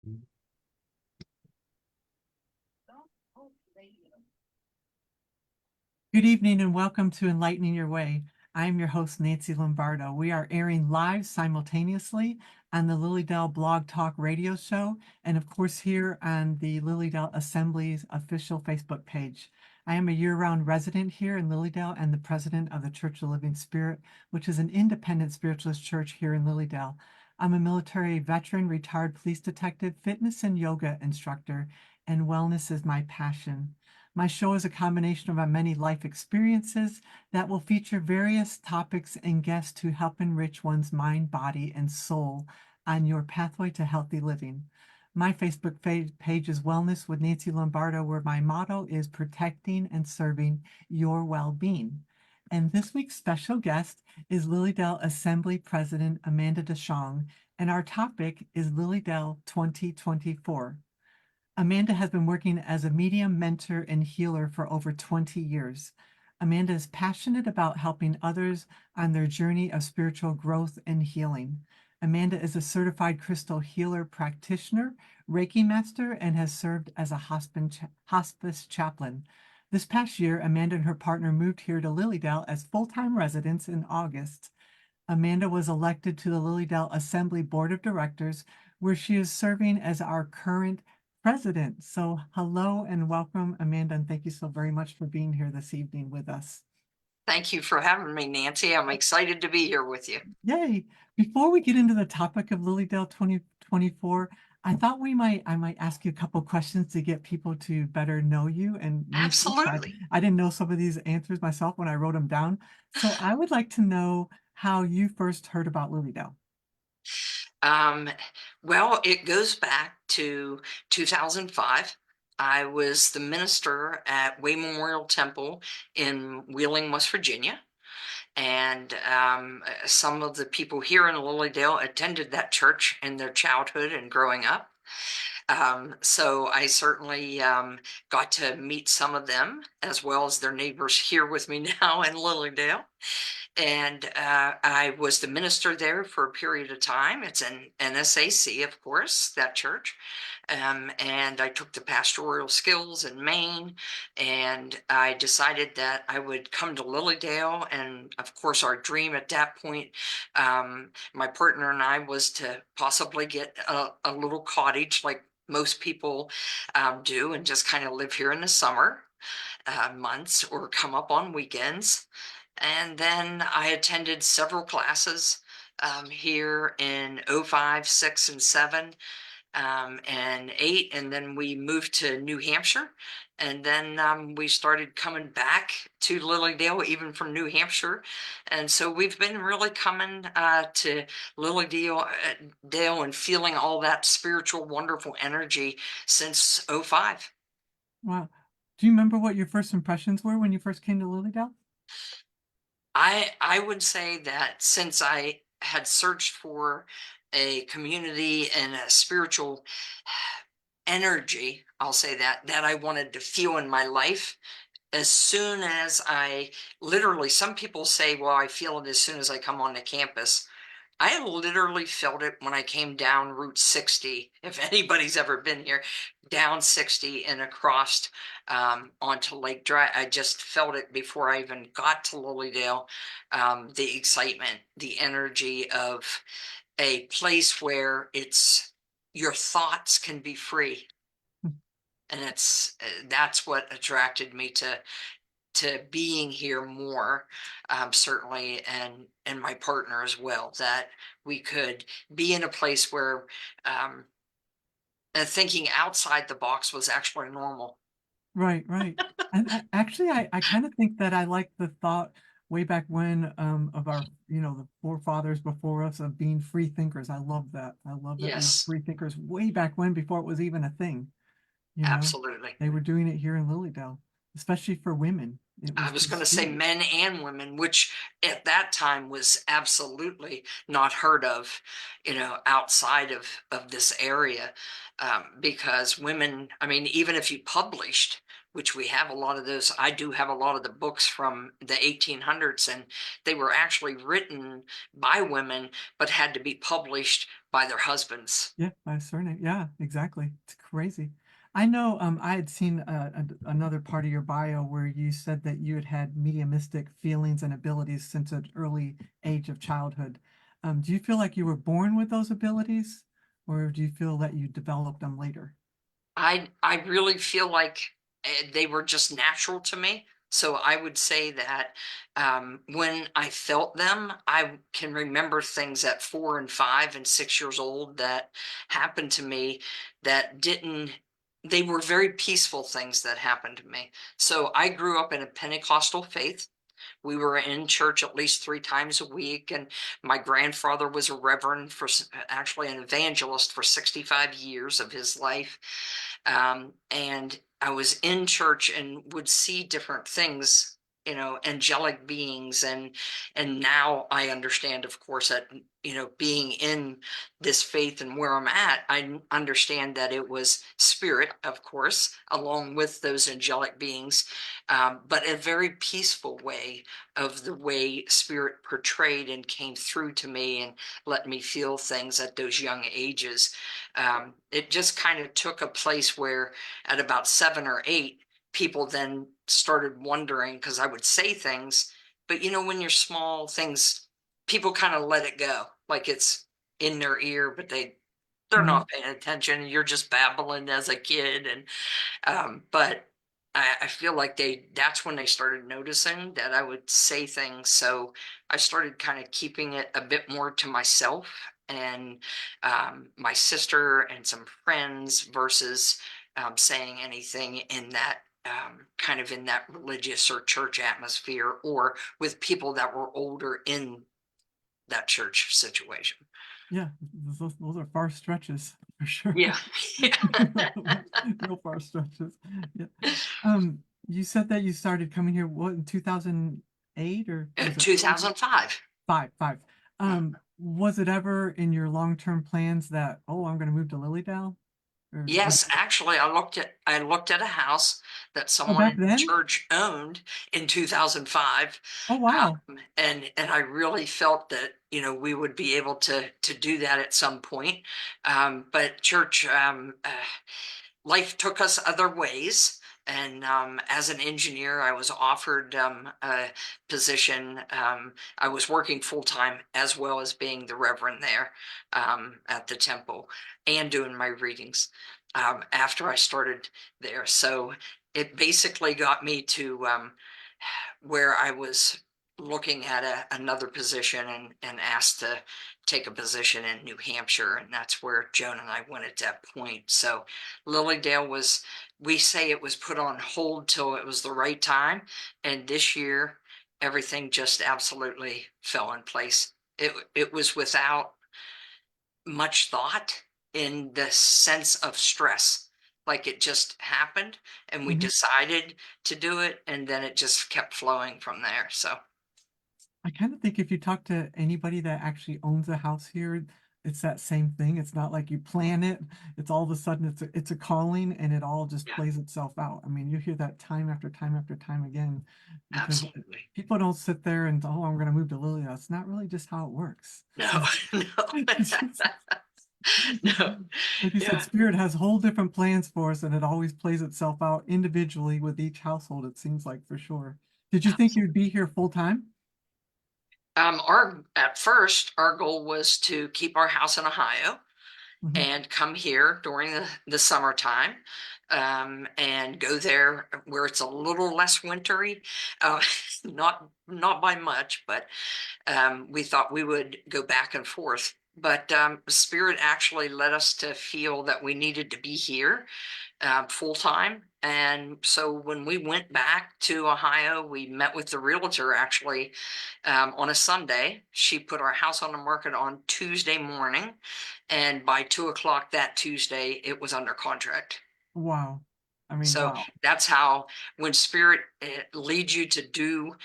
Good evening and welcome to Enlightening Your Way. I'm your host, Nancy Lombardo. We are airing live simultaneously on the Lilydale Blog Talk radio show, and of course here on the Lilydale Assembly's official Facebook page. I am a year-round resident here in Lilydale and the president of the Church of the Living Spirit, which is an independent spiritualist church here in Lilydale. I'm a military veteran, retired police detective, fitness and yoga instructor, and wellness is my passion. My show is a combination of my many life experiences that will feature various topics and guests to help enrich one's mind, body, and soul on your pathway to healthy living. My Facebook page is Wellness with Nancy Lombardo, where my motto is protecting and serving your well-being. And this week's special guest is Lilydale Assembly President Amanda DeShong, and our topic is Lilydale 2024. Amanda has been working as a medium, mentor, and healer for over 20 years. Amanda is passionate about helping others on their journey of spiritual growth and healing. Amanda is a certified crystal healer practitioner, Reiki master, and has served as a hospice chaplain. This past year, Amanda and her partner moved here to Lilydale as full-time residents in August. Amanda was elected to the Lilydale Assembly Board of Directors, where she is serving as our current president. So hello and welcome, Amanda, and thank you so very much for being here this evening with us. Thank you for having me, Nancy. I'm excited to be here with you. Yay. Before we get into the topic of Lilydale 2024, I thought I might ask you a couple questions to get people to better know you and Absolutely. I didn't know some of these answers myself when I wrote them down. So I would like to know how you first heard about Lilydale. Well, it goes back to 2005. I was the minister at Way Memorial Temple in Wheeling, West Virginia. And some of the people here in Lilydale attended that church in their childhood and growing up. So I certainly got to meet some of them as well as their neighbors here with me now in Lilydale. And I was the minister there for a period of time. It's an NSAC, of course, that church. And I took the pastoral skills in Maine, and I decided that I would come to Lilydale. And of course, our dream at that point, my partner and I, was to possibly get a little cottage like most people do and just kind of live here in the summer months or come up on weekends. And then I attended several classes here in 05, 6, and 7, and 8. And then we moved to New Hampshire. And then we started coming back to Lilydale, even from New Hampshire. And so we've been really coming to Lilydale Dale and feeling all that spiritual, wonderful energy since 05. Wow. Do you remember what your first impressions were when you first came to Lilydale? I would say that since I had searched for a community and a spiritual energy, I'll say that I wanted to feel in my life, as soon as I literally, some people say, well, I feel it as soon as I come onto campus. I literally felt it when I came down Route 60. If anybody's ever been here, down 60 and across onto Lake Drive, I just felt it before I even got to Lilydale. The excitement, the energy of a place where it's your thoughts can be free, and that's what attracted me to being here more, certainly, and my partner as well, that we could be in a place where thinking outside the box was actually normal. Right, right. And actually, I kind of think that I like the thought way back when of our, the forefathers before us of being free thinkers. I love that. I love that we were Yes, free thinkers way back when before it was even a thing. You know, absolutely. they were doing it here in Lilydale, especially for women. It I was was going to just say huge. men and women, which at that time was absolutely not heard of, outside of this area. because women, I mean, even if you published, which we have a lot of those, I do have a lot of the books from the 1800s, and they were actually written by women, but had to be published by their husbands. Yeah, by a surname. Yeah, exactly. It's crazy. I know I had seen another part of your bio where you said that you had had mediumistic feelings and abilities since an early age of childhood. Do you feel like you were born with those abilities, or do you feel that you developed them later? I really feel like they were just natural to me. So I would say that when I felt them, I can remember things at 4 and 5 and 6 years old that happened to me that didn't. They were very peaceful things that happened to me. So I grew up in a Pentecostal faith. We were in church at least 3 times a week, and my grandfather was a reverend for actually an evangelist for 65 years of his life. And I was in church and would see different things, angelic beings, and now I understand, of course, that being in this faith and where I'm at, understand that it was spirit, of course, along with those angelic beings, but a very peaceful way of the way spirit portrayed and came through to me and let me feel things at those young ages. It just kind of took a place where at about 7 or 8, people then started wondering because I would say things, but when you're small, things, people kind of let it go, like it's in their ear, but they're Mhm. not paying attention. You're just babbling as a kid, and but I feel like that's when they started noticing that I would say things. So I started kind of keeping it a bit more to myself and my sister and some friends versus saying anything in that kind of in that religious or church atmosphere or with people that were older in that church situation. Yeah, those are far stretches for sure. Yeah. Yeah. Real far stretches. Yeah. You said that you started coming here what in 2008 or was it earlier? 2005. Five. Was it ever in your long-term plans that, oh, I'm going to move to Lilydale? Or was Yes, actually, I looked at a house that oh someone back in the then? church owned in 2005, Oh wow. and I really felt that we would be able to do that at some point. But church life took us other ways. And as an engineer, I was offered a position. I was working full time as well as being the reverend there at the temple and doing my readings after I started there. So it basically got me to where I was looking at another position and asked to take a position in New Hampshire. And that's where Joan and I went at that point. So Lilydale was, we say it was put on hold till it was the right time. And this year, everything just absolutely fell in place. It was without much thought in the sense of stress. Like it just happened and we Mhm. decided to do it and then it just kept flowing from there. So I kind of think if you talk to anybody that actually owns a house here, it's that same thing. It's not like you plan it. It's all of a sudden it's a calling and it all just yeah, plays itself out. I mean, you hear that time after time after time again because absolutely. people don't sit there and oh, I'm going to move to Lily. That's not really just how it works. No, no, It's just- no. like you said, Yeah, spirit has whole different plans for us and it always plays itself out individually with each household, it seems like for sure. Did you think you'd absolutely. be here full time? Our at first our goal was to keep our house in Ohio Mhm. and come here during the summertime and go there where it's a little less wintry, uh, not by much, but we thought we would go back and forth. But Spirit actually led us to feel that we needed to be here full time. And so when we went back to Ohio, we met with the realtor actually on a Sunday. She put our house on the market on Tuesday morning. And by 2 o'clock that Tuesday, it was under contract. Wow. I mean, So wow. that's how, when spirit leads you to do,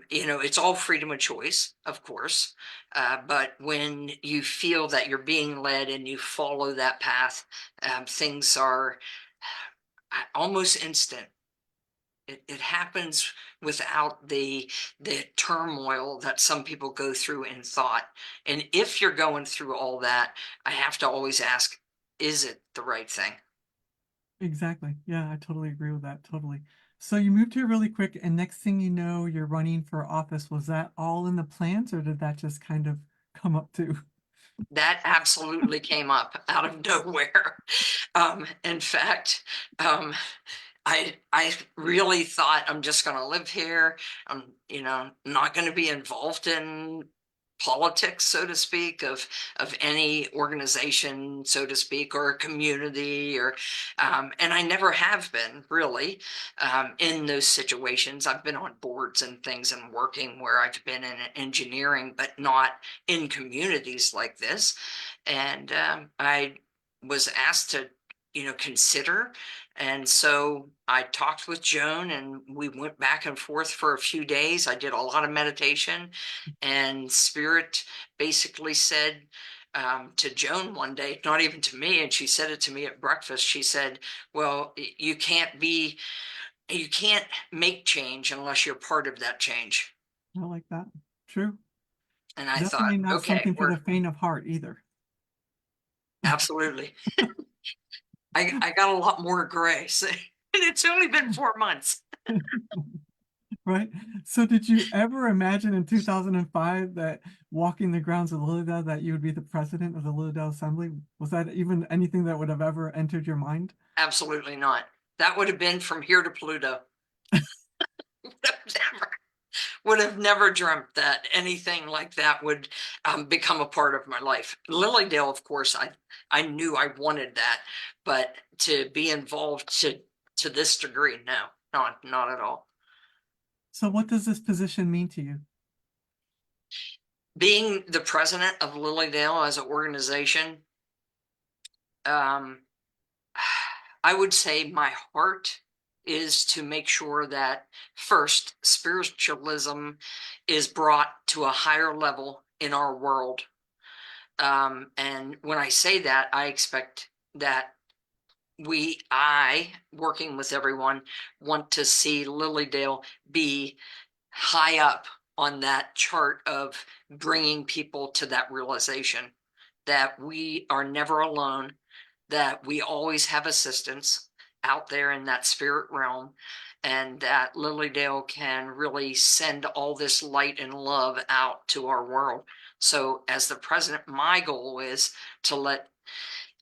it's all freedom of choice, of course. But when you feel that you're being led and you follow that path, things are almost instant. It happens without the turmoil that some people go through in thought. And if you're going through all that, I have to always ask, is it the right thing? Exactly. Yeah, I totally agree with that. Totally. So you moved here really quick, and next thing you know, you're running for office. Was that all in the plans, or did that just kind of come up too? That absolutely came up out of nowhere. In fact, um, I really thought I'm just going to live here. I'm, not going to be involved in politics, so to speak, of any organization, so to speak, or a community, or and I never have been really in those situations. I've been on boards and things and working where I've been in engineering, but not in communities like this. And I was asked to, consider. And so I talked with Joan and we went back and forth for a few days. I did a lot of meditation, and Spirit basically said to Joan one day, not even to me, and she said it to me at breakfast. She said, well, you can't make change unless you're part of that change. I like that. True. And I thought, Definitely not okay, something for we're the faint of heart either. absolutely. I got a lot more grace. And it's only been 4 months. Right? So did you ever imagine in 2005 that walking the grounds of Lilydale that you would be the president of the Lilydale Assembly? Was that even anything that would have ever entered your mind? Absolutely not. That would have been from here to Pluto. Never, would have never dreamt that anything like that would become a part of my life. Lilydale, of course, I knew I wanted that, but to be involved to this degree, no, not at all. So what does this position mean to you? Being the president of Lilydale as an organization, um, I would say my heart is to make sure that first, spiritualism is brought to a higher level in our world. And when I say that, I expect that I, working with everyone, want to see Lilydale be high up on that chart of bringing people to that realization that we are never alone, that we always have assistance out there in that spirit realm, and that Lilydale can really send all this light and love out to our world. So, as the president, my goal is to let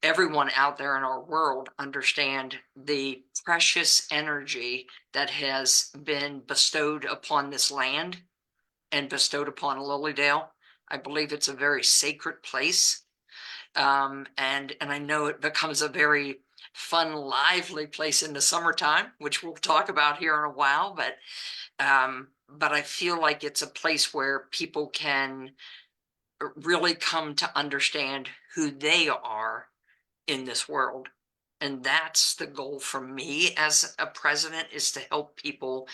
everyone out there in our world understand the precious energy that has been bestowed upon this land and bestowed upon Lilydale. I believe it's a very sacred place. And I know it becomes a very fun, lively place in the summertime, which we'll talk about here in a while. But I feel like it's a place where people can really come to understand who they are in this world. And that's the goal for me as a president, is to help people,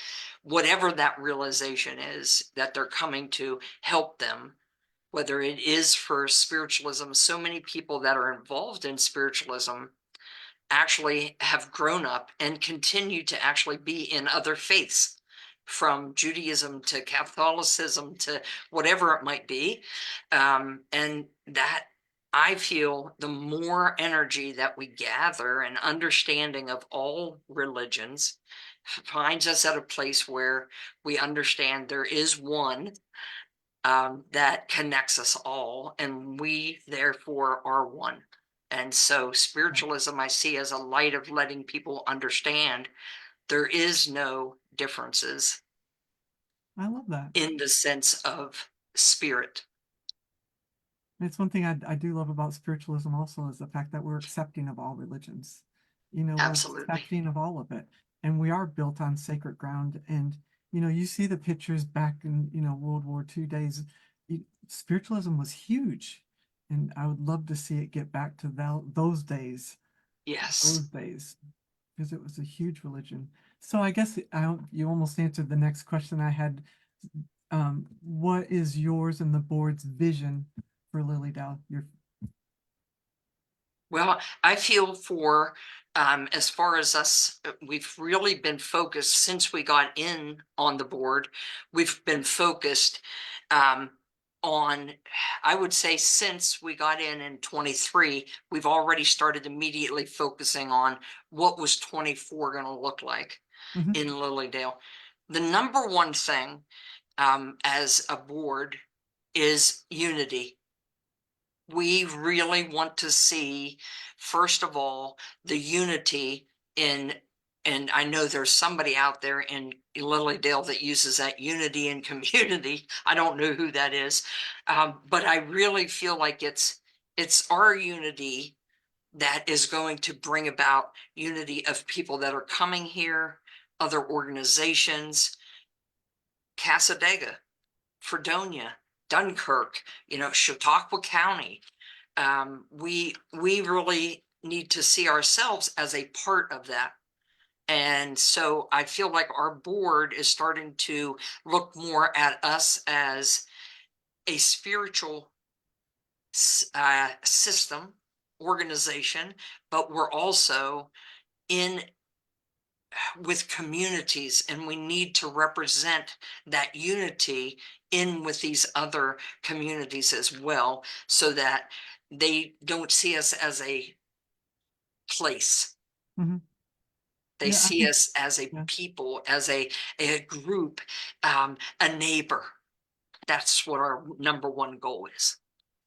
whatever that realization is that they're coming to, help them, whether it is for spiritualism. So many people that are involved in spiritualism actually have grown up and continue to actually be in other faiths, from Judaism to Catholicism to whatever it might be. And that, I feel, the more energy that we gather and understanding of all religions finds us at a place where we understand there is one that connects us all, and we therefore are one. And so spiritualism I see as a light of letting people understand there is no differences I love that. in the sense of spirit. It's one thing I do love about spiritualism also is the fact that we're accepting of all religions. We're Absolutely. accepting of all of it. And we are built on sacred ground. And, you see the pictures back in, World War II days. Spiritualism was huge. And I would love to see it get back to those days. Those Yes. days. because it was a huge religion. So I guess you almost answered the next question I had. What is yours and the board's vision for Lilydale? Well, I feel for, as far as us, we've really been focused since we got in on the board. We've been focused um, on, I would say, since we got in 23, we've already started immediately focusing on what was 24 going to look like Mhm. in Lilydale. The number one thing as a board is unity. We really want to see, first of all, the unity in, and I know there's somebody out there in Lilydale that uses that unity in community. I don't know who that is, but I really feel like it's our unity that is going to bring about unity of people that are coming here, other organizations, Casadega, Fredonia, Dunkirk, Chautauqua County. We really need to see ourselves as a part of that. And so I feel like our board is starting to look more at us as a spiritual system, organization, but we're also in with communities, and we need to represent that unity in with these other communities as well, so that they don't see us as a place. Mhm. They Yeah, I see think, us as a yeah, people, as a group, a neighbor. That's what our number one goal is.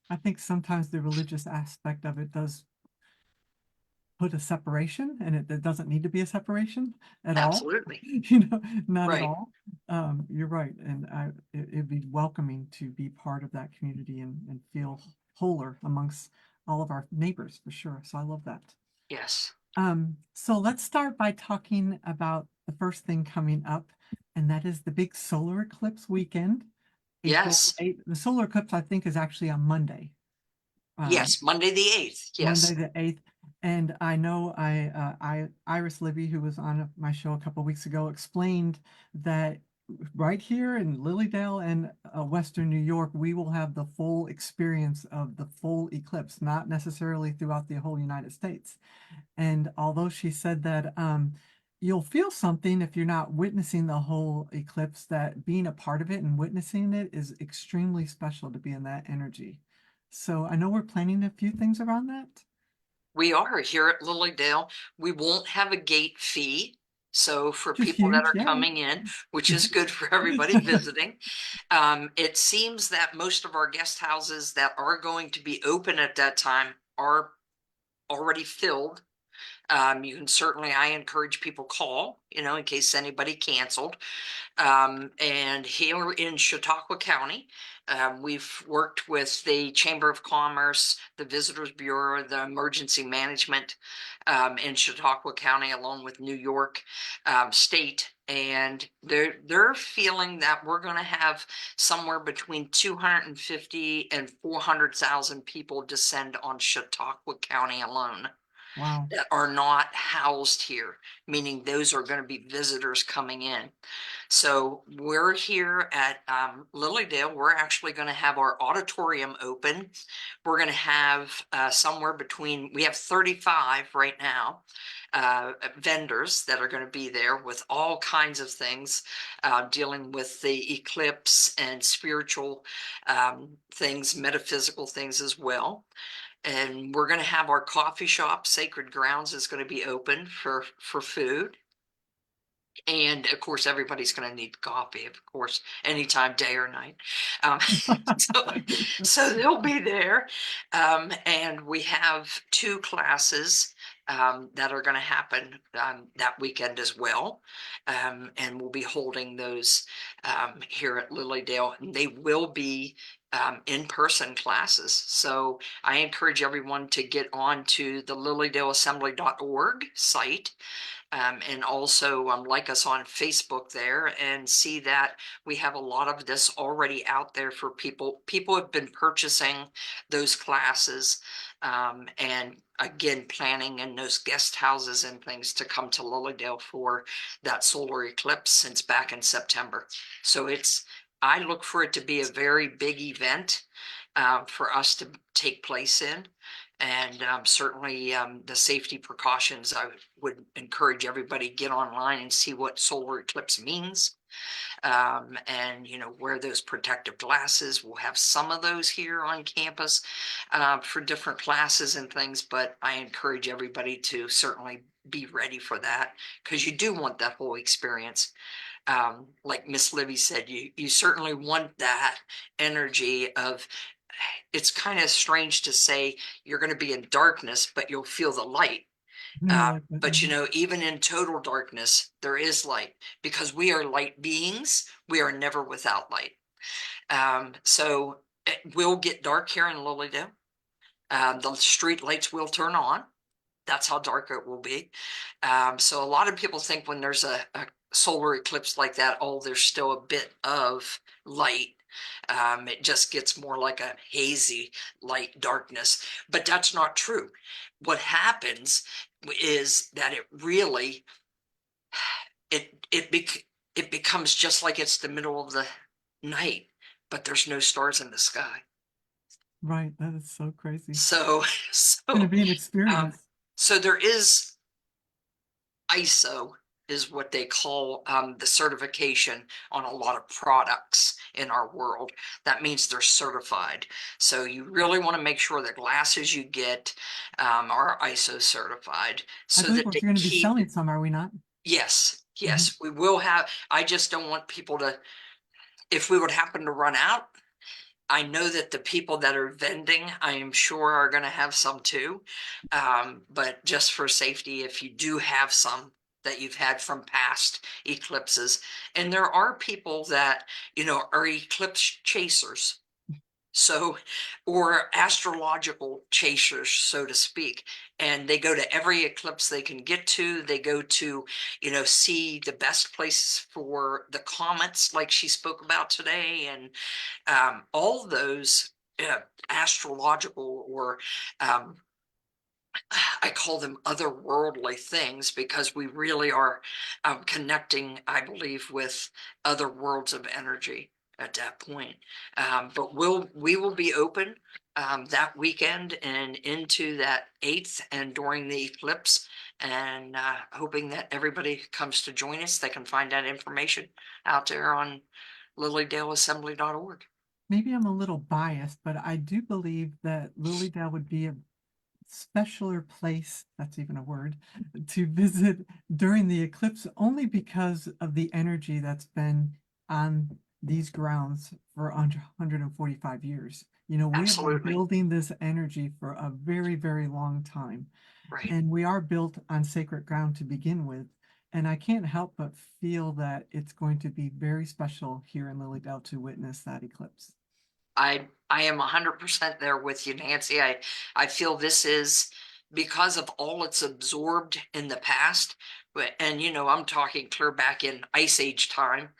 I think sometimes the religious aspect of it does put a separation, and it doesn't need to be a separation at all. Absolutely. Not at Right. all. You're right, and it'd be welcoming to be part of that community and feel wholer amongst all of our neighbors for sure. So I love that. Yes. So let's start by talking about the first thing coming up, and that is the big solar eclipse weekend, April Yes. 8th. The solar eclipse, I think, is actually on Monday. Um, Yes. Monday the 8th. Monday Yes. the 8th. And I know Iris Libby, who was on my show a couple weeks ago, explained that right here in Lilydale and Western New York, we will have the full experience of the full eclipse, not necessarily throughout the whole United States. And although she said that you'll feel something if you're not witnessing the whole eclipse, that being a part of it and witnessing it is extremely special to be in that energy. So I know we're planning a few things around that. We are here at Lilydale. We won't have a gate fee. So for Which is people that huge, are yay. coming in, which is good for everybody visiting, it seems that most of our guest houses that are going to be open at that time are already filled. You can certainly, I encourage people call, in case anybody canceled. And here in Chautauqua County, we've worked with the Chamber of Commerce, the Visitors Bureau, the Emergency Management in Chautauqua County, along with New York State, and they're feeling that we're going to have somewhere between 250 and 400,000 people descend on Chautauqua County alone Wow. that are not housed here, meaning those are going to be visitors coming in. So we're here at Lilydale. We're actually going to have our auditorium open. We're going to have somewhere between, we have 35 right now, vendors that are going to be there with all kinds of things, dealing with the eclipse and spiritual things, metaphysical things as well. And we're going to have our coffee shop, Sacred Grounds, is going to be open for food. And of course, everybody's going to need coffee, of course, anytime, day or night. Um, so, so they'll be there. And we have 2 classes that are going to happen that weekend as well. And we'll be holding those here at Lilydale. And they will be in-person classes. So I encourage everyone to get on to the lilydaleassembly.org site, and also like us on Facebook there, and see that we have a lot of this already out there for people. People have been purchasing those classes, and again planning in those guest houses and things to come to Lilydale for that solar eclipse since back in September. So I look for it to be a very big event for us to take place in. And certainly the safety precautions, I would encourage everybody to get online and see what solar eclipse means. And wear those protective glasses. We'll have some of those here on campus for different classes and things, but I encourage everybody to certainly be ready for that, because you do want that whole experience. Like Miss Libby said, you certainly want that energy of, it's kind of strange to say you're going to be in darkness, but you'll feel the light. Yeah, I like that. But even in total darkness, there is light, because we are light beings. We are never without light. So it will get dark here in Lilydale. The street lights will turn on. That's how dark it will be. So a lot of people think when there's a solar eclipse like that, oh, there's still a bit of light. It just gets more like a hazy light darkness, but that's not true. What happens is that it really, it becomes just like it's the middle of the night, but there's no stars in the sky. Right, that is so crazy. It's So, gonna so, be an um, experience. so there is ISO is what they call the certification on a lot of products in our world. That means they're certified. So you really want to make sure the glasses you get are ISO certified, I so believe that we're they gonna be keep, selling some, are we not? yes, Mhm. yes, we will have. I just don't want people to, if we would happen to run out, I know that the people that are vending, I am sure are going to have some too. But just for safety, if you do have some that you've had from past eclipses, and there are people that, are eclipse chasers. So, or astrological chasers, so to speak. And they go to every eclipse they can get to. They go to, see the best places for the comets, like she spoke about today, and all those uh, astrological or um, I call them otherworldly things, because we really are connecting, I believe, with other worlds of energy at that point. But we will be open that weekend and into that 8th and during the eclipse, and hoping that everybody comes to join us. They can find that information out there on lilydaleassembly.org. Maybe I'm a little biased, but I do believe that Lilydale would be a specialer place, that's even a word, to visit during the eclipse, only because of the energy that's been on these grounds for 145 years. We have been Absolutely. building this energy for a very, very long time, Right. and we are built on sacred ground to begin with. And I can't help but feel that it's going to be very special here in Lilydale to witness that eclipse. I am 100% there with you, Nancy. I feel this is because of all it's absorbed in the past. And I'm talking clear back in Ice Age time,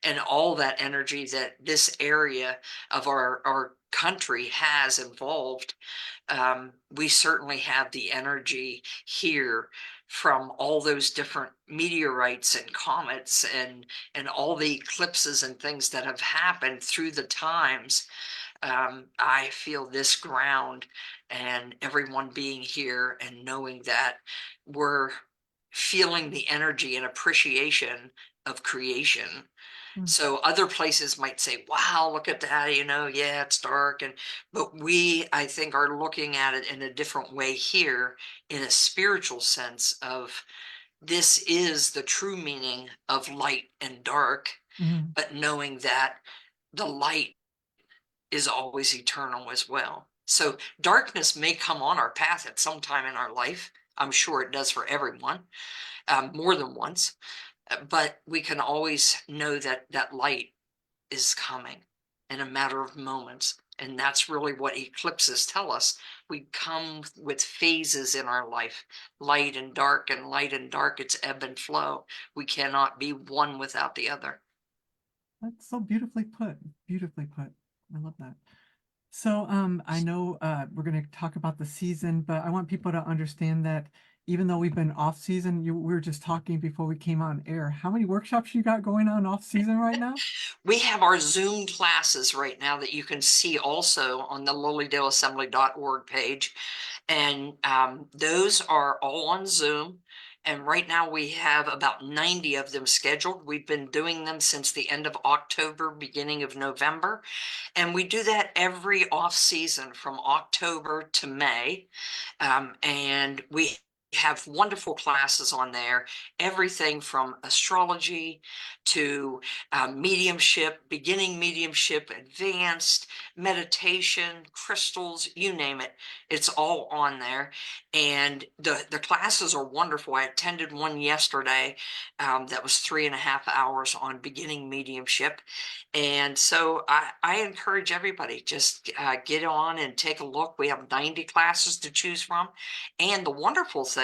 and all that energy that this area of our country has involved. We certainly have the energy here from all those different meteorites and comets and all the eclipses and things that have happened through the times. I feel this ground and everyone being here and knowing that we're feeling the energy and appreciation of creation. Mm. So other places might say, wow, look at that, yeah, it's dark. But we, I think, are looking at it in a different way here, in a spiritual sense of, this is the true meaning of light and dark, Mhm. but knowing that the light is always eternal as well. So darkness may come on our path at some time in our life. I'm sure it does for everyone, more than once. But we can always know that that light is coming in a matter of moments. And that's really what eclipses tell us. We come with phases in our life, light and dark, and light and dark, it's ebb and flow. We cannot be one without the other. That's so beautifully put. Beautifully put. I love that. So, I know we're going to talk about the season, but I want people to understand that even though we've been off season, we were just talking before we came on air. How many workshops you got going on off season right now? We have our Zoom classes right now that you can see also on the lilydaleassembly.org page. And those are all on Zoom. And right now we have about 90 of them scheduled. We've been doing them since the end of October, beginning of November. And we do that every off season from October to May. And we have wonderful classes on there, everything from astrology to mediumship, beginning mediumship, advanced meditation, crystals, you name it. It's all on there. And the classes are wonderful. I attended one yesterday that was 3.5 hours on beginning mediumship. And so I encourage everybody, just get on and take a look. We have 90 classes to choose from. And the wonderful thing,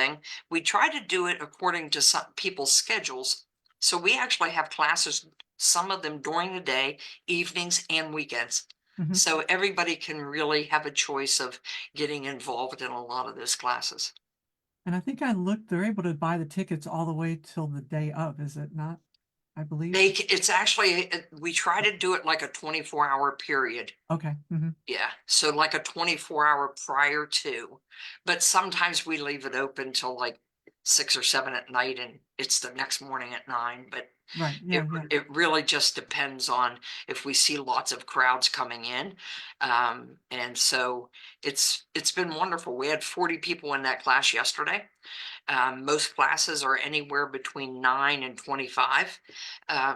we try to do it according to some people's schedules. So we actually have classes, some of them during the day, evenings, and weekends. Mhm. So everybody can really have a choice of getting involved in a lot of those classes. And I think I looked, they're able to buy the tickets all the way till the day of, is it not? I believe. It's actually, we try to do it like a 24-hour period. Okay. Yeah, so like a 24-hour prior to, but sometimes we leave it open till like 6 or 7 at night and it's the next morning at 9, but Right. it Yeah. Yeah. it really just depends on if we see lots of crowds coming in. And so it's been wonderful. We had 40 people in that class yesterday. Most classes are anywhere between 9 and 25.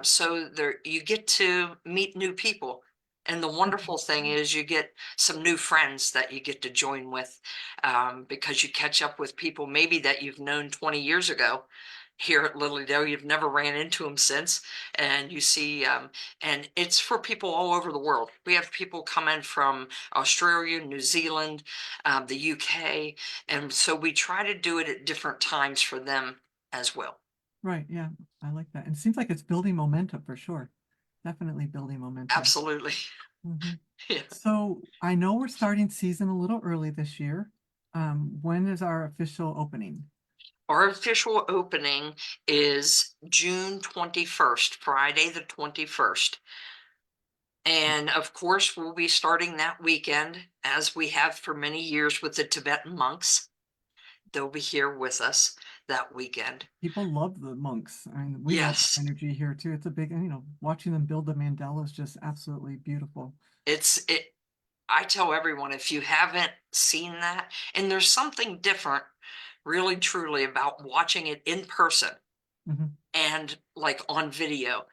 So there you get to meet new people. And the wonderful thing is you get some new friends that you get to join with because you catch up with people maybe that you've known 20 years ago here at Lilydale. You've never ran into them since. And you see, and it's for people all over the world. We have people coming from Australia, New Zealand, the UK. And so we try to do it at different times for them as well. Right. Yeah. I like that. And it seems like it's building momentum for sure. Definitely building momentum. Absolutely. hmm Yeah. So I know we're starting season a little early this year. When is our official opening? Our official opening is June 21st, Friday the 21st. And of course, we'll be starting that weekend as we have for many years with the Tibetan monks. They'll be here with us that weekend. People love the monks. I mean, we love the Yes, energy here too. It's a big, watching them build the mandala is just absolutely beautiful. it. I tell everyone if you haven't seen that, and there's something different, really truly, about watching it in person hmm and like on video.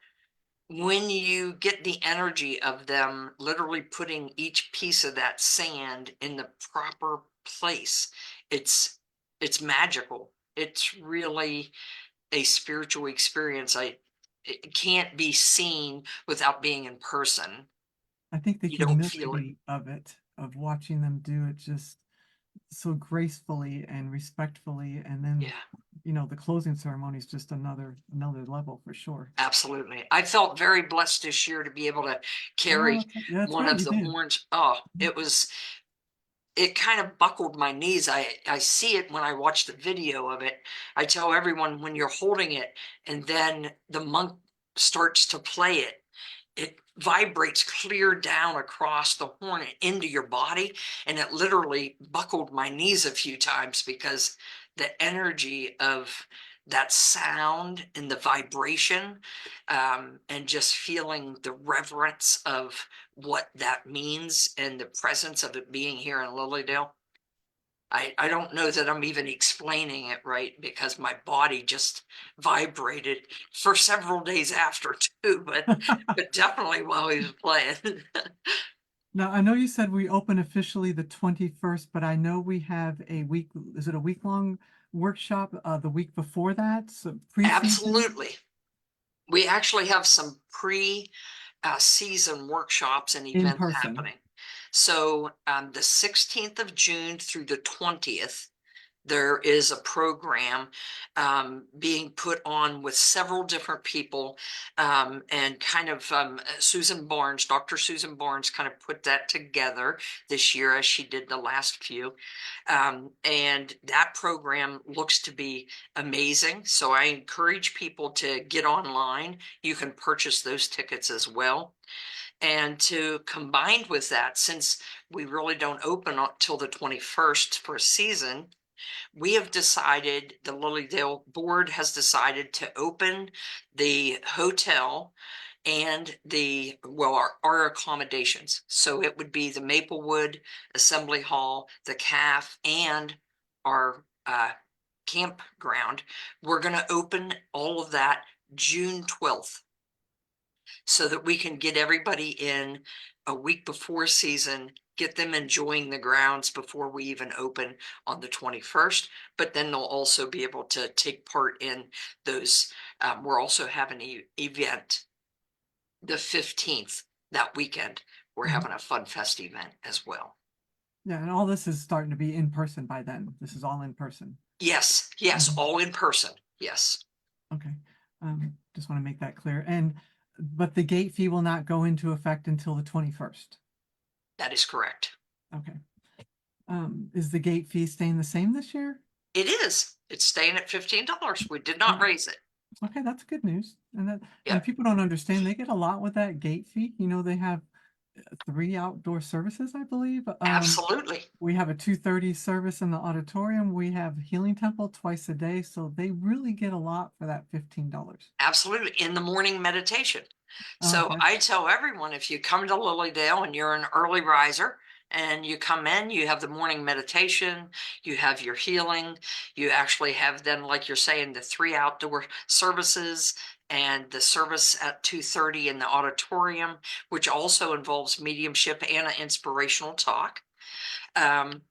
When you get the energy of them literally putting each piece of that sand in the proper place, it's it's magical. It's really a spiritual experience. It can't be seen without being in person. I think the You don't feel it. humility of it, of watching them do it just so gracefully and respectfully, and then, Yeah. the closing ceremony is just another level for sure. Absolutely. I felt very blessed this year to be able to Oh, carry yeah, that's one right, of you the did. horns. Oh, it kind of buckled my knees. I see it when I watch the video of it. I tell everyone when you're holding it and then the monk starts to play it, it vibrates clear down across the horn and into your body. And it literally buckled my knees a few times because the energy of that sound and the vibration, and just feeling the reverence of what that means and the presence of it being here in Lilydale. I don't know that I'm even explaining it right because my body just vibrated for several days after too, but definitely while he was playing. Now, I know you said we open officially the 21st, but I know we have is it a week-long workshop the week before that? So pre-season Absolutely. We actually have some season workshops and in events person. happening. So the 16th of June through the 20th, there is a program being put on with several different people, and kind of Susan Barnes, Dr. Susan Barnes, kind of put that together this year as she did the last few. And that program looks to be amazing. So I encourage people to get online. You can purchase those tickets as well. And to combine with that, since we really don't open until the 21st for a season, we have decided, the Lilydale board has decided to open the hotel and our accommodations. So it would be the Maplewood Assembly Hall, the CAF, and our campground. We're going to open all of that June 12th so that we can get everybody in a week before season, get them enjoying the grounds before we even open on the 21st. But then they'll also be able to take part in those. We're also having an event the 15th that weekend. We're Mhm. having a Fun Fest event as well. Yeah, and all this is starting to be in person by then. This is all in person. Yes, Mhm. all in person. Yes, Okay. Just want to make that clear. But the gate fee will not go into effect until the 21st. that is correct. Okay. Is the gate fee staying the same this year? It is. It's staying at $15. We did not Oh, raise it. okay, that's good news. And Yeah, people don't understand, they get a lot with that gate fee. They have 3 outdoor services, I believe. absolutely. We have a 2:30 service in the auditorium. We have Healing Temple twice a day, so they really get a lot for that $15. Absolutely. In the morning meditation. So That's I tell everyone, if you come to Lilydale and you're an early riser and you come in, you have the morning meditation, you have your healing, you actually have then, like you're saying, the 3 outdoor services and the service at 2:30 in the auditorium, which also involves mediumship and an inspirational talk. Um,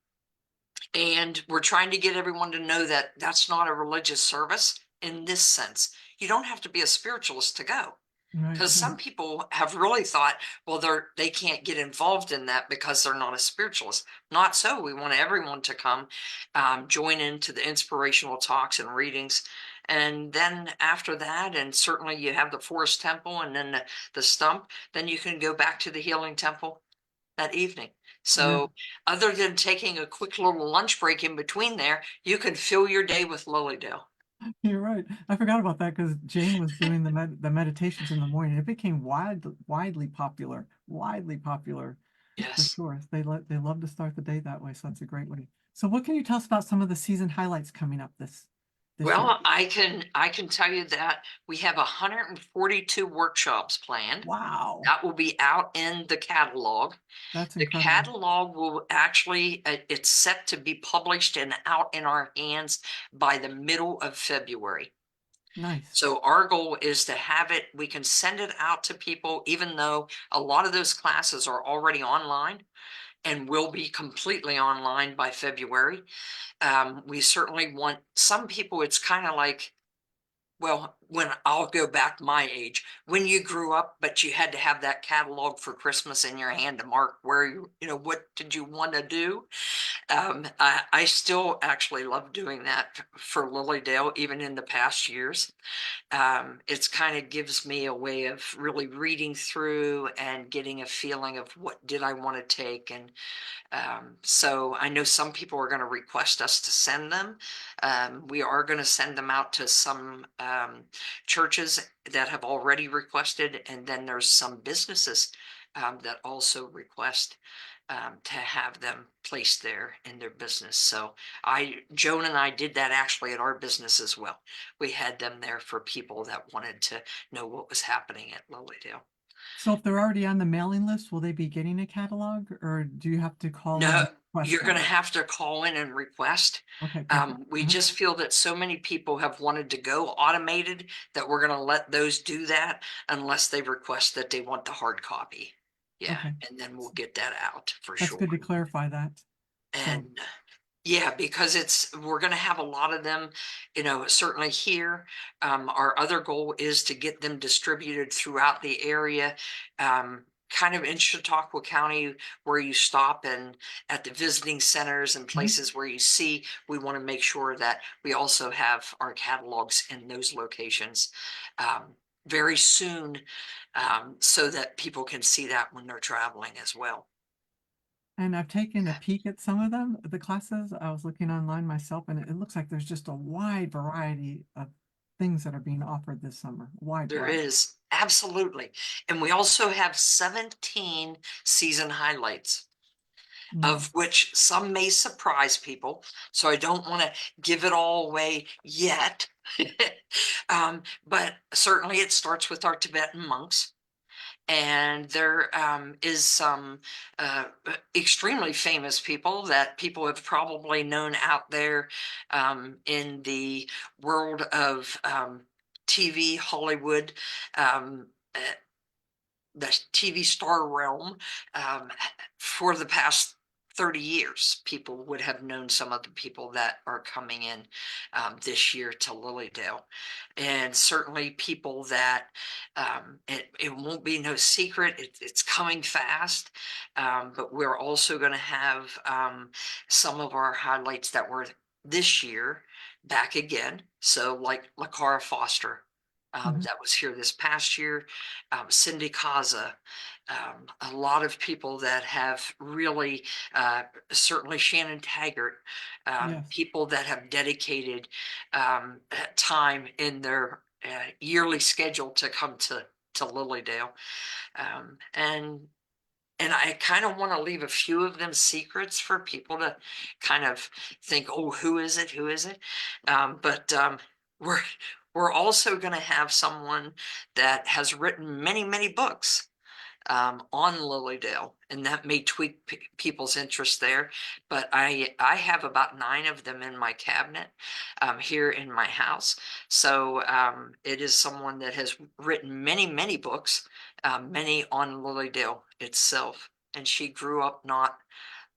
and we're trying to get everyone to know that that's not a religious service in this sense. You don't have to be a spiritualist to go, right. because some people have really thought, well, they can't get involved in that because they're not a spiritualist. Not so. We want everyone to come, join into the inspirational talks and readings. And then after that, and certainly you have the Forest Temple and then the Stump, then you can go back to the Healing Temple that evening. Yeah, So other than taking a quick little lunch break in between there, you can fill your day with Lilydale. you're right. I forgot about that because Jane was doing the meditations in the morning. It became widely popular for Yes. sure. They love to start the day that way, so that's a great way. So what can you tell us about some of the season highlights coming up this year? Well, I can tell you that we have 142 workshops planned. Wow, That will be out in the catalog. that's The incredible. catalog will actually, it's set to be published and out in our hands by the middle of February. Nice. So our goal is to have it, we can send it out to people, even though a lot of those classes are already online and will be completely online by February. We certainly want some people, it's kind of like, well, when I'll go back my age, when you grew up, but you had to have that catalog for Christmas in your hand to mark where what did you want to do? I still actually love doing that for Lilydale, even in the past years. It's kind of gives me a way of really reading through and getting a feeling of what did I want to take. And so I know some people are going to request us to send them. We are going to send them out to some churches that have already requested, and then there's some businesses that also request to have them placed there in their business. So Joan and I did that actually at our business as well. We had them there for people that wanted to know what was happening at Lilydale. So if they're already on the mailing list, will they be getting a catalog, or do you have to call in No, and request you're going one? to have to call in and request. Okay, perfect. We just feel that so many people have wanted to go automated that we're going to let those do that unless they request that they want the hard copy. Yeah, Okay, and then we'll get that out for that's sure. good to clarify that. So, And yeah, because we're going to have a lot of them, certainly here. Our other goal is to get them distributed throughout the area. kind of in Chautauqua County where you stop and at the visiting centers and Mhm. places where you see, we want to make sure that we also have our catalogs in those locations very soon, so that people can see that when they're traveling as well. And I've taken a peek at some of them, the classes. I was looking online myself, and it looks like there's just a wide variety of things that are being offered this summer. Wide There variety. is, absolutely. And we also have 17 season highlights, of Mm. which some may surprise people. So I don't want to give it all away yet. But certainly it starts with our Tibetan monks. And there is some extremely famous people that people have probably known out there in the world of TV, Hollywood, um, uh, the TV star realm. um, for the past 30 years, people would have known some of the people that are coming in this year to Lilydale. And certainly people that it won't be no secret, it's coming fast. But we're also going to have some of our highlights that were this year back again. So, like LaCara Foster. Mhm. That was here this past year, Cindy Kaza, a lot of people that have really, certainly Shannon Taggart, Yes, people that have dedicated time in their yearly schedule to come to Lilydale, and I kind of want to leave a few of them secrets for people to kind of think, oh, who is it? Who is it? But we're we're also going to have someone that has written many, many books on Lilydale, and that may tweak people's interest there. But I have about 9 of them in my cabinet here in my house. So it is someone that has written many, many books, many on Lilydale itself, and she grew up not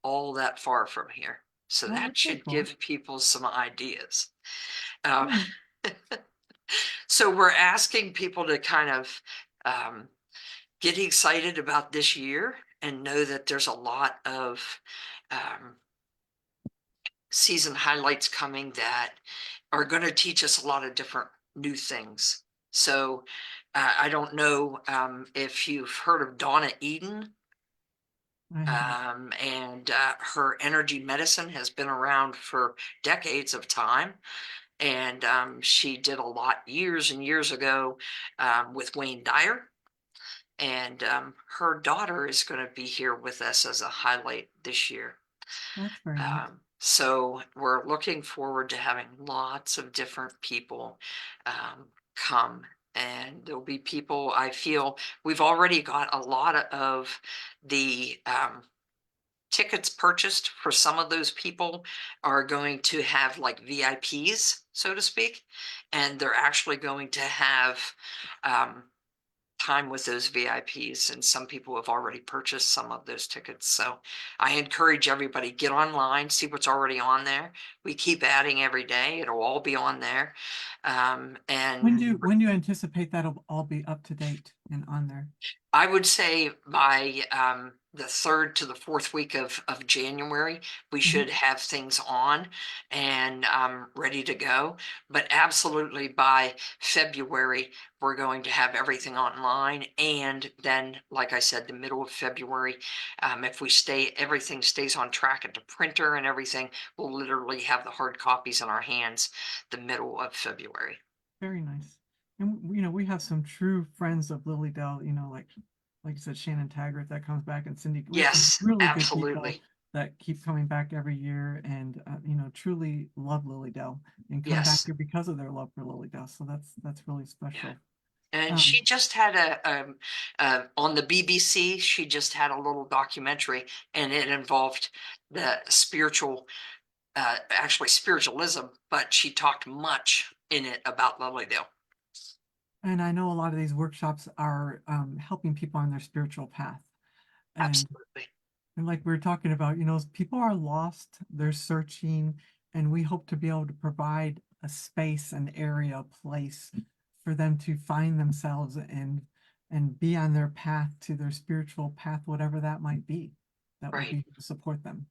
all that far from here. So well, that that's very should cool. give people some ideas. Um, Yeah. so we're asking people to kind of um, get excited about this year and know that there's a lot of um, season highlights coming that are going to teach us a lot of different new things. So I don't know if you've heard of Donna Eden, I haven't. and her energy medicine has been around for decades of time. And she did a lot years and years ago with Wayne Dyer. And her daughter is going to be here with us as a highlight this year. That's very neat. So we're looking forward to having lots of different people come. And there'll be people, I feel we've already got a lot of the tickets purchased for some of those people are going to have like VIPs, so to speak. And they're actually going to have um, time with those VIPs, and some people have already purchased some of those tickets. So I encourage everybody, get online, see what's already on there. We keep adding every day. It'll all be on there. And When do you anticipate that'll all be up to date and on there? I would say by the 3rd to the 4th week of January, we Mhm. should have things on and ready to go. But absolutely by February, we're going to have everything online. And then, like I said, the middle of February, if everything stays on track at the printer and everything, we'll literally have the hard copies in our hands the middle of February. Very nice. And we have some true friends of Lilydale, like you said, Shannon Taggart that comes back, and Cindy. We have some Yes, really good people absolutely. that keep coming back every year and truly love Lilydale and come back Yes. here because of their love for Lilydale. So that's really Yeah. special. And Um, she just had on the BBC, she just had a little documentary, and it involved the spiritual, actually spiritualism, but she talked much in it about Lilydale. and I know a lot of these workshops are helping people on their spiritual path. And Absolutely. And like we were talking about, people are lost, they're searching, and we hope to be able to provide a space, an area, a place for them to find themselves and be on their path to their spiritual path, whatever that might be. That will Right. be to support them.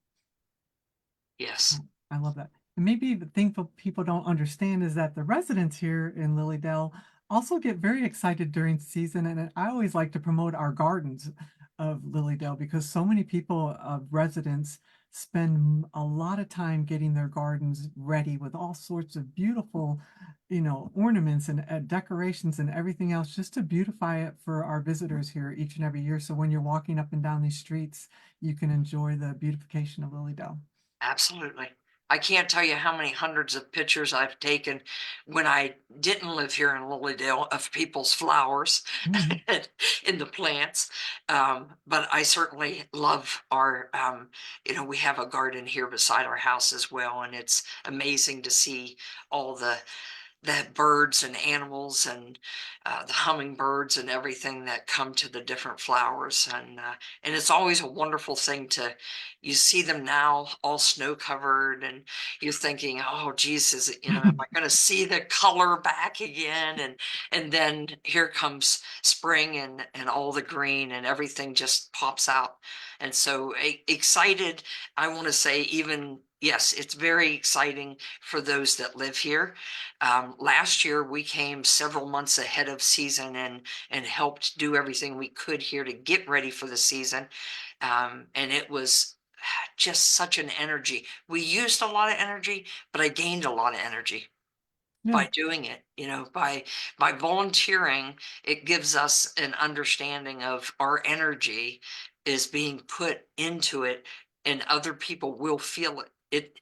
Yes. Oh, I love that. And maybe the thing people don't understand is that the residents here in Lilydale also get very excited during season. And I always like to promote our gardens of Lilydale because so many people, residents, spend a lot of time getting their gardens ready with all sorts of beautiful, ornaments and decorations and everything else just to beautify it for our visitors here each and every year. So when you're walking up and down these streets, you can enjoy the beautification of Lilydale. Absolutely. I can't tell you how many hundreds of pictures I've taken when I didn't live here in Lilydale of people's flowers Mhm. in the plants. But I certainly love we have a garden here beside our house as well, and it's amazing to see all the birds and animals and the hummingbirds and everything that come to the different flowers, and it's always a wonderful thing to you see them now all snow covered, and you're thinking, oh Jesus, am I going to see the color back again? And then here comes spring and all the green and everything just pops out, and so excited. I want to say, even yes, it's very exciting for those that live here. Last year, we came several months ahead of season and helped do everything we could here to get ready for the season. And it was just such an energy. We used a lot of energy, but I gained a lot of energy Yeah, by doing it. By volunteering, it gives us an understanding of our energy is being put into it, and other people will feel it.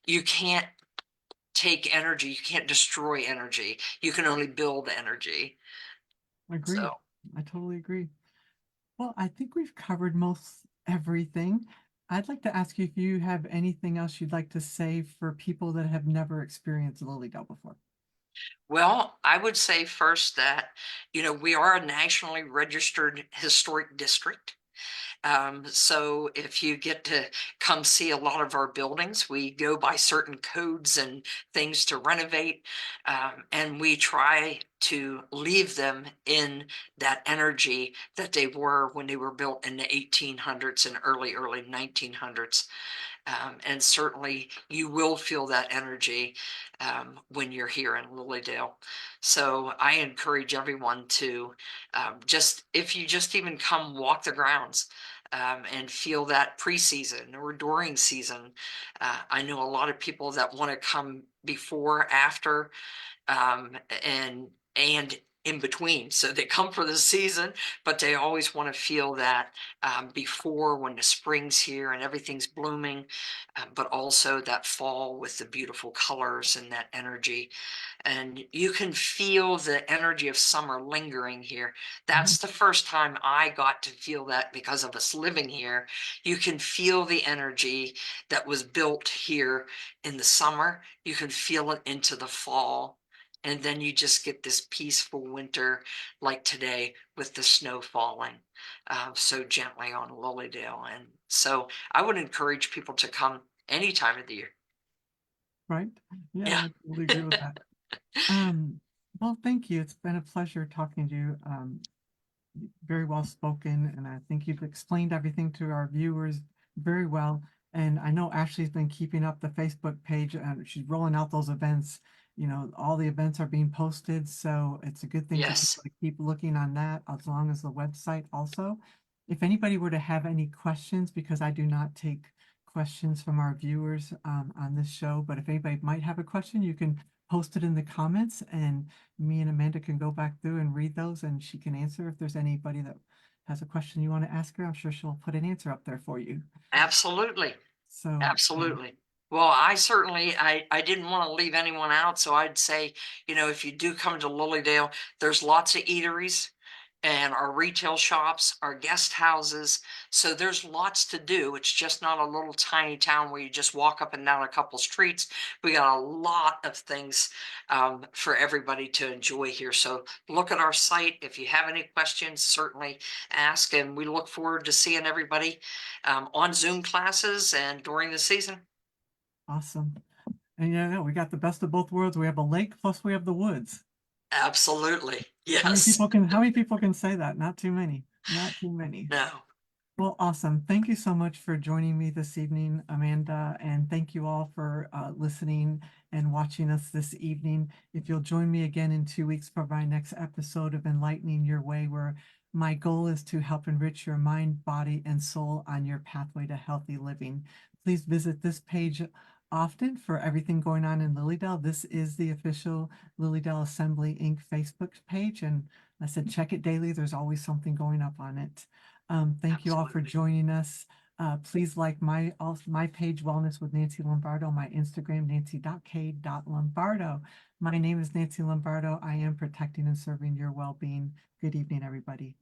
You can't take energy, you can't destroy energy. You can only build energy. So, agreed. I totally agree. Well, I think we've covered most everything. I'd like to ask you if you have anything else you'd like to say for people that have never experienced Lily Dell before. well, I would say first that, we are a nationally registered historic district. So if you get to come see a lot of our buildings, we go by certain codes and things to renovate, and we try to leave them in that energy that they were when they were built in the 1800s and early 1900s. And certainly you will feel that energy when you're here in Lilydale. So I encourage everyone to if you just even come walk the grounds and feel that preseason or during season. I know a lot of people that want to come before, after, um, and and in between. So they come for the season, but they always want to feel that before, when the spring's here and everything's blooming, but also that fall with the beautiful colors and that energy. And you can feel the energy of summer lingering here. Mhm. That's the first time I got to feel that because of us living here. You can feel the energy that was built here in the summer. You can feel it into the fall. And then you just get this peaceful winter like today with the snow falling so gently on Lilydale. And so I would encourage people to come any time of the year. Right? Yeah, Yeah. I totally agree with that. Um, well, thank you. It's been a pleasure talking to you. Very well spoken, and I think you've explained everything to our viewers very well. And I know Ashley's been keeping up the Facebook page and she's rolling out those events. All the events are being posted, so it's a good thing for Yes. people to keep looking on that as long as the website also. If anybody were to have any questions, because I do not take questions from our viewers on this show, but if anybody might have a question, you can post it in the comments and me and Amanda can go back through and read those and she can answer. If there's anybody that has a question you want to ask her, I'm sure she'll put an answer up there for you. Absolutely. So, Absolutely. Well, I didn't want to leave anyone out, so I'd say, if you do come to Lilydale, there's lots of eateries and our retail shops, our guest houses. So there's lots to do. It's just not a little tiny town where you just walk up and down a couple streets. We got a lot of things for everybody to enjoy here. So look at our site. If you have any questions, certainly ask. And we look forward to seeing everybody on Zoom classes and during the season. awesome. And yeah, we got the best of both worlds. We have a lake plus we have the woods. Absolutely. How many Yes. people can how many people can say that? Not too many. Not too many. No. Well, awesome. Thank you so much for joining me this evening, Amanda, and thank you all for listening and watching us this evening. If you'll join me again in 2 weeks for my next episode of Enlightening Your Way, where my goal is to help enrich your mind, body, and soul on your pathway to healthy living. Please visit this page often for everything going on in Lilydale. This is the official Lilydale Assembly Inc. Facebook page, and I said check it daily. There's always something going up on it. Thank you all for Absolutely. joining us. Please like my page, Wellness with Nancy Lombardo, my Instagram, nancy.k.lombardo. My name is Nancy Lombardo. I am protecting and serving your well-being. Good evening, everybody.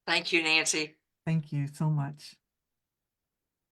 Thank you, Nancy. Thank you so much.